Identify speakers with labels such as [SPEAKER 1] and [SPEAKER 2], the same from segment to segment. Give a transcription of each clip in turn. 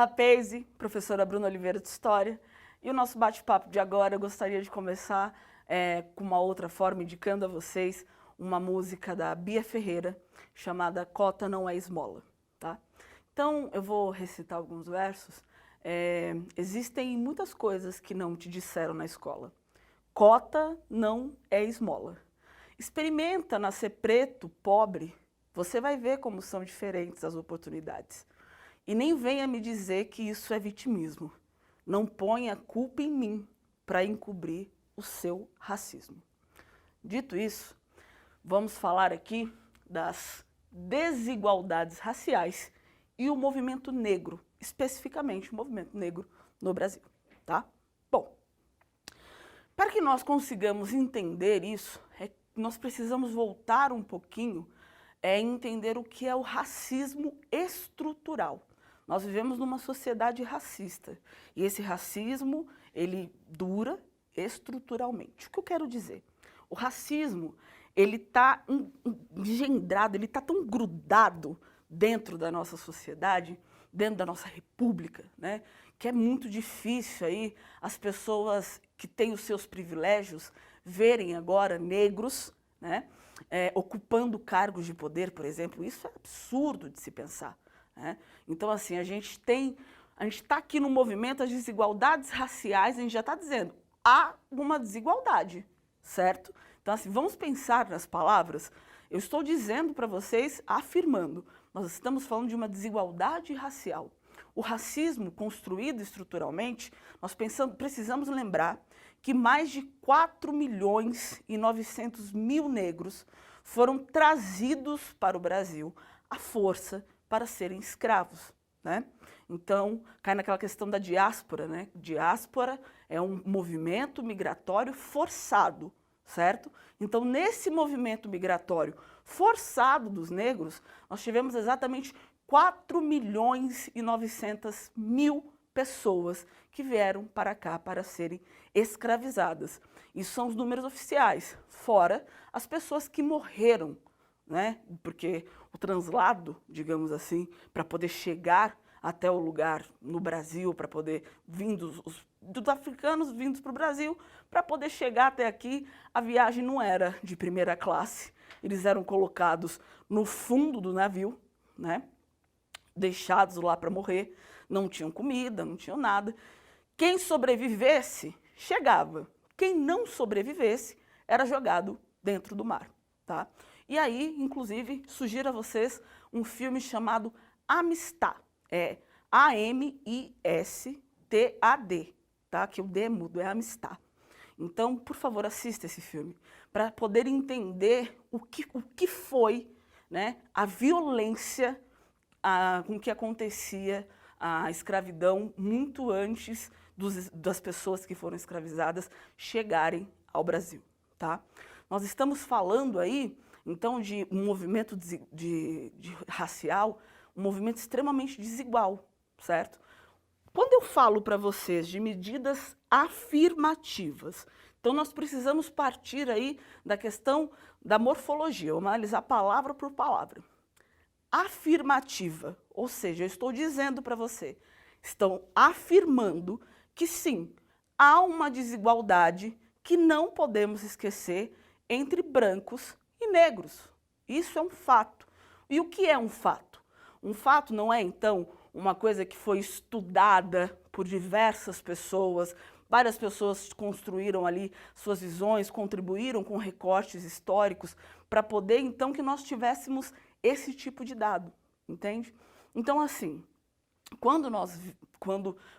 [SPEAKER 1] Rapazzi, professora Bruna Oliveira de História. E o nosso bate-papo de agora, eu gostaria de começar com uma outra forma, indicando a vocês uma música da Bia Ferreira, chamada Cota Não É Esmola. Tá? Então, eu vou recitar alguns versos. Existem muitas coisas que não te disseram na escola. Cota não é esmola. Experimenta nascer preto, pobre, você vai ver como são diferentes as oportunidades. E nem venha me dizer que isso é vitimismo. Não ponha culpa em mim para encobrir o seu racismo. Dito isso, vamos falar aqui das desigualdades raciais e o movimento negro, especificamente o movimento negro no Brasil. Tá? Bom, para que nós consigamos entender isso, nós precisamos voltar um pouquinho e entender o que é o racismo estrutural. Nós vivemos numa sociedade racista e esse racismo, ele dura estruturalmente. O que eu quero dizer? O racismo, ele está engendrado, ele está tão grudado dentro da nossa sociedade, dentro da nossa república, né, que é muito difícil aí as pessoas que têm os seus privilégios verem agora negros, né, ocupando cargos de poder, por exemplo. Isso é absurdo de se pensar. Né? Então, assim, a gente está aqui no movimento das desigualdades raciais, a gente já está dizendo, há uma desigualdade, certo? Então, assim, vamos pensar nas palavras. Eu estou dizendo para vocês, afirmando, nós estamos falando de uma desigualdade racial. O racismo construído estruturalmente, nós precisamos lembrar que mais de 4.900.000 negros foram trazidos para o Brasil à força para serem escravos. Né? Então, cai naquela questão da diáspora. Né? Diáspora é um movimento migratório forçado, certo? Então, nesse movimento migratório forçado dos negros, nós tivemos exatamente 4.900.000 pessoas que vieram para cá para serem escravizadas. Isso são os números oficiais, fora as pessoas que morreram, né? Porque o translado, digamos assim, para poder chegar até o lugar no Brasil, para poder dos africanos vindos para o Brasil, para poder chegar até aqui, a viagem não era de primeira classe, eles eram colocados no fundo do navio, né? Deixados lá para morrer, não tinham comida, não tinham nada. Quem sobrevivesse, chegava. Quem não sobrevivesse, era jogado dentro do mar. Tá? E aí, inclusive, sugiro a vocês um filme chamado Amistad. É A-M-I-S-T-A-D, tá? Que o D é mudo, é Amistad. Então, por favor, assista esse filme, para poder entender o que foi, né, a violência com que acontecia a escravidão muito antes das pessoas que foram escravizadas chegarem ao Brasil. Tá? Nós estamos falando aí, então, de um movimento racial, um movimento extremamente desigual, certo? Quando eu falo para vocês de medidas afirmativas, então nós precisamos partir aí da questão da morfologia, vamos analisar palavra por palavra. Afirmativa, ou seja, eu estou dizendo para você, estão afirmando que sim, há uma desigualdade que não podemos esquecer entre brancos e negros. Isso é um fato. E o que é um fato? Um fato não é, então, uma coisa que foi estudada por diversas pessoas, várias pessoas construíram ali suas visões, contribuíram com recortes históricos para poder, então, que nós tivéssemos esse tipo de dado, entende? Então, assim, quando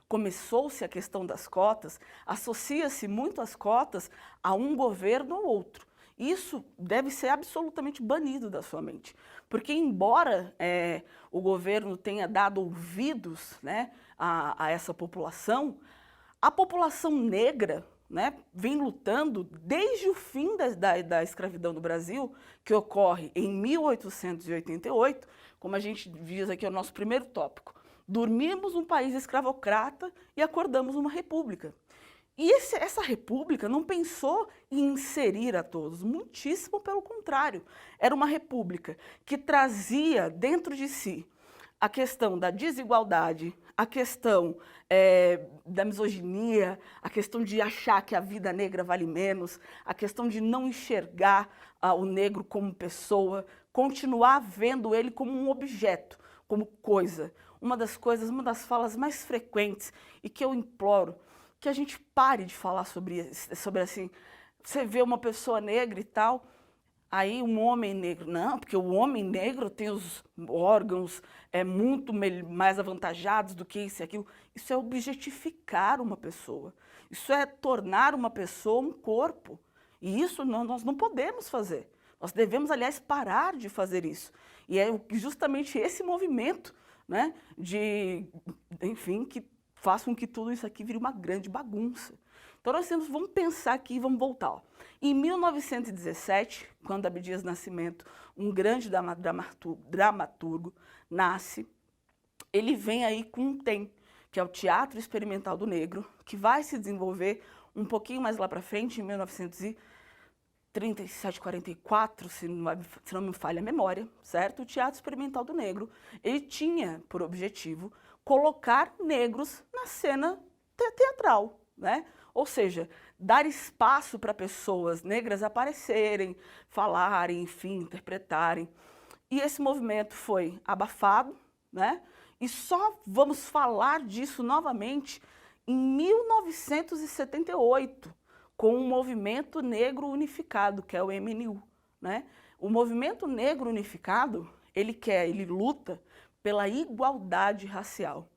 [SPEAKER 1] começou-se a questão das cotas, associa-se muito as cotas a um governo ou outro. Isso deve ser absolutamente banido da sua mente, porque embora o governo tenha dado ouvidos, né, a essa população, a população negra, né, vem lutando desde o fim da escravidão no Brasil, que ocorre em 1888, como a gente diz aqui, é o nosso primeiro tópico. Dormimos um país escravocrata e acordamos uma república. E essa república não pensou em inserir a todos, muitíssimo pelo contrário. Era uma república que trazia dentro de si a questão da desigualdade, a questão da misoginia, a questão de achar que a vida negra vale menos, a questão de não enxergar o negro como pessoa, continuar vendo ele como um objeto, como coisa. Uma das falas mais frequentes e que eu imploro que a gente pare de falar sobre assim, você vê uma pessoa negra e tal, aí um homem negro, não, porque o homem negro tem os órgãos muito mais avantajados do que isso e aquilo. Isso é objetificar uma pessoa. Isso é tornar uma pessoa um corpo. E isso nós não podemos fazer. Nós devemos, aliás, parar de fazer isso. E é justamente esse movimento, né, enfim, que faz com que tudo isso aqui vire uma grande bagunça. Então vamos pensar aqui e vamos voltar. Ó. Em 1917, quando Abdias Nascimento, um grande dramaturgo, nasce, ele vem aí com um TEM, que é o Teatro Experimental do Negro, que vai se desenvolver um pouquinho mais lá para frente, em 1937, 44, se não me falha a memória, certo? O Teatro Experimental do Negro, ele tinha por objetivo colocar negros na cena teatral, né? Ou seja, dar espaço para pessoas negras aparecerem, falarem, enfim, interpretarem. E esse movimento foi abafado, né? E só vamos falar disso novamente em 1978, com o Movimento Negro Unificado, que é o MNU, né? O Movimento Negro Unificado, ele luta pela igualdade racial.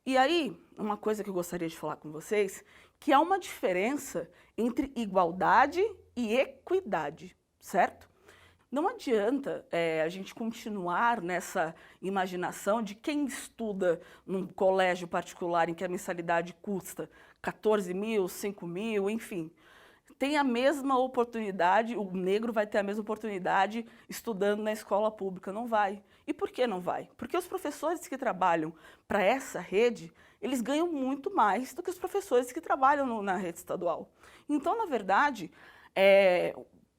[SPEAKER 1] E aí, uma coisa que eu gostaria de falar com vocês, que há uma diferença entre igualdade e equidade, certo? Não adianta a gente continuar nessa imaginação de quem estuda num colégio particular em que a mensalidade custa 14 mil, 5 mil, enfim, tem a mesma oportunidade, o negro vai ter a mesma oportunidade estudando na escola pública. Não vai. E por que não vai? Porque os professores que trabalham para essa rede, eles ganham muito mais do que os professores que trabalham na rede estadual. Então, na verdade,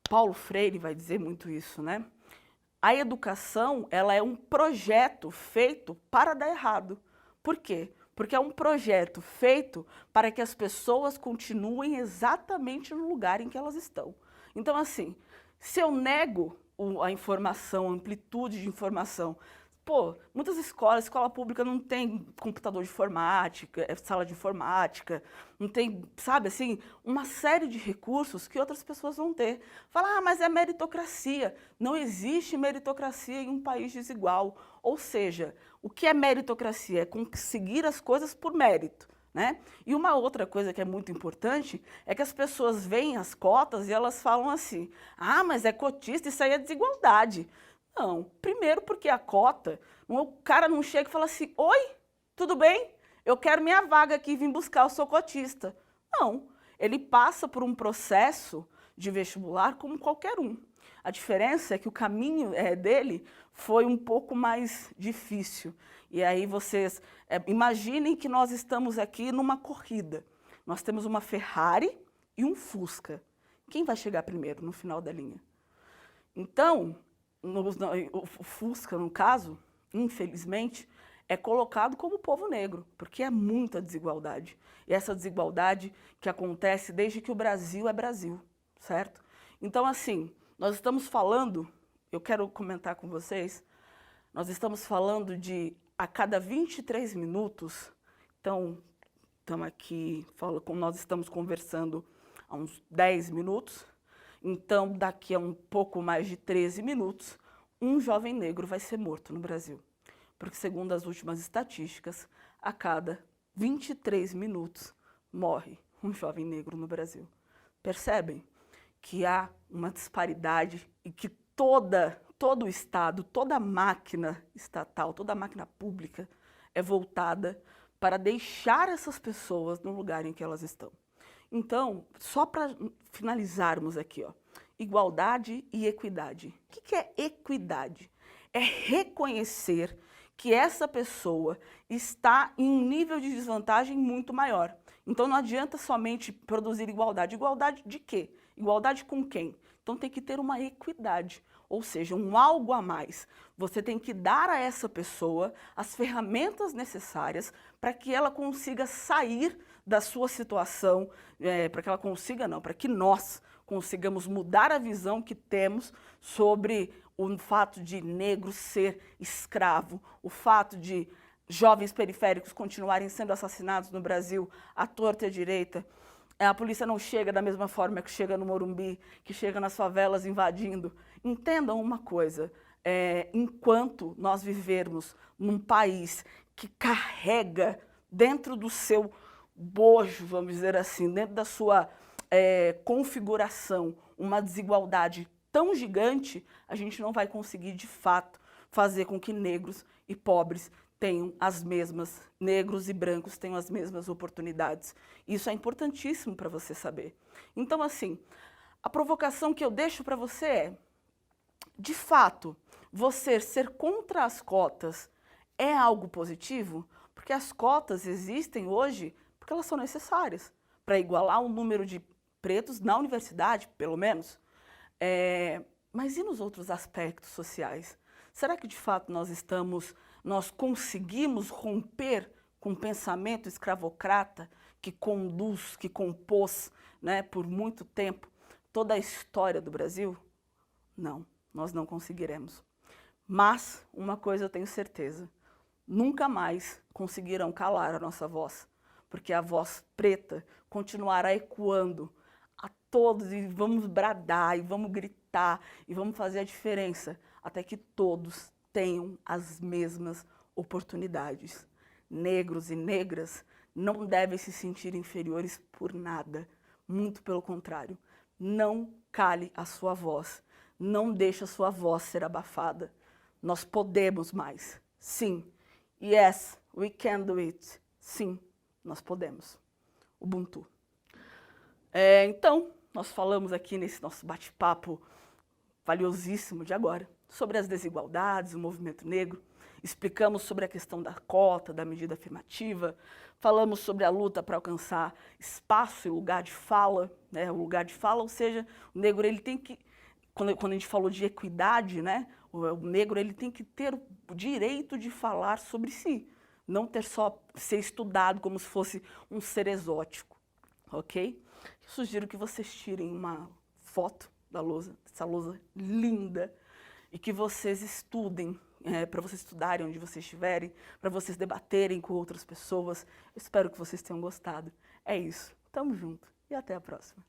[SPEAKER 1] Paulo Freire vai dizer muito isso, né? A educação, ela é um projeto feito para dar errado. Por quê? Porque é um projeto feito para que as pessoas continuem exatamente no lugar em que elas estão. Então, assim, se eu nego a informação, a amplitude de informação, muitas escolas, escola pública não tem computador de informática, sala de informática, não tem, sabe, assim, uma série de recursos que outras pessoas vão ter. Fala, mas é meritocracia. Não existe meritocracia em um país desigual. Ou seja, o que é meritocracia? É conseguir as coisas por mérito, né? E uma outra coisa que é muito importante é que as pessoas veem as cotas e elas falam assim, mas é cotista, isso aí é desigualdade. Não, primeiro porque a cota, o cara não chega e fala assim, oi, tudo bem? Eu quero minha vaga aqui, vim buscar, eu sou cotista. Não, ele passa por um processo de vestibular como qualquer um. A diferença é que o caminho dele foi um pouco mais difícil. E aí vocês imaginem que nós estamos aqui numa corrida. Nós temos uma Ferrari e um Fusca. Quem vai chegar primeiro no final da linha? Então, o Fusca, no caso, infelizmente, é colocado como povo negro, porque é muita desigualdade. E essa desigualdade que acontece desde que o Brasil é Brasil, certo? Então, assim, nós estamos falando, eu quero comentar com vocês, nós estamos falando de a cada 23 minutos, então, estamos aqui, nós estamos conversando há uns 10 minutos, então, daqui a um pouco mais de 13 minutos, um jovem negro vai ser morto no Brasil. Porque, segundo as últimas estatísticas, a cada 23 minutos morre um jovem negro no Brasil. Percebem que há uma disparidade e que todo o Estado, toda a máquina estatal, toda a máquina pública é voltada para deixar essas pessoas no lugar em que elas estão. Então, só para finalizarmos aqui, ó, igualdade e equidade. O que é equidade? É reconhecer que essa pessoa está em um nível de desvantagem muito maior. Então não adianta somente produzir igualdade. Igualdade de quê? Igualdade com quem? Então tem que ter uma equidade, ou seja, um algo a mais. Você tem que dar a essa pessoa as ferramentas necessárias para que ela consiga sair da sua situação, para que ela consiga não, para que nós consigamos mudar a visão que temos sobre o fato de negro ser escravo, o fato de jovens periféricos continuarem sendo assassinados no Brasil à torta e à direita. A polícia não chega da mesma forma que chega no Morumbi, que chega nas favelas invadindo. Entendam uma coisa, enquanto nós vivermos num país que carrega dentro do seu bojo, vamos dizer assim, dentro da sua configuração, uma desigualdade tão gigante, a gente não vai conseguir, de fato, fazer com que negros e pobres tenham as mesmas, negros e brancos tenham as mesmas oportunidades. Isso é importantíssimo para você saber. Então, assim, a provocação que eu deixo para você é, de fato, você ser contra as cotas é algo positivo? Porque as cotas existem hoje porque elas são necessárias para igualar o número de pretos na universidade, pelo menos. Mas e nos outros aspectos sociais? Será que, de fato, nós conseguimos romper com o pensamento escravocrata que conduz, que compôs, né, por muito tempo toda a história do Brasil? Não, nós não conseguiremos. Mas uma coisa eu tenho certeza, nunca mais conseguirão calar a nossa voz, porque a voz preta continuará ecoando a todos, e vamos bradar, e vamos gritar, e vamos fazer a diferença, até que todos tenham as mesmas oportunidades. Negros e negras não devem se sentir inferiores por nada, muito pelo contrário. Não cale a sua voz, não deixe a sua voz ser abafada. Nós podemos mais, sim. Yes, we can do it. Sim, nós podemos. Ubuntu. Então, nós falamos aqui nesse nosso bate-papo valiosíssimo de agora sobre as desigualdades, o movimento negro, explicamos sobre a questão da cota, da medida afirmativa, falamos sobre a luta para alcançar espaço e lugar de fala, né? O lugar de fala, ou seja, o negro ele tem que, quando a gente falou de equidade, né? O negro ele tem que ter o direito de falar sobre si, não ter só ser estudado como se fosse um ser exótico, ok? Eu sugiro que vocês tirem uma foto da lousa, dessa lousa linda, e que vocês estudem, para vocês estudarem onde vocês estiverem, para vocês debaterem com outras pessoas. Eu espero que vocês tenham gostado. É isso. Tamo junto e até a próxima.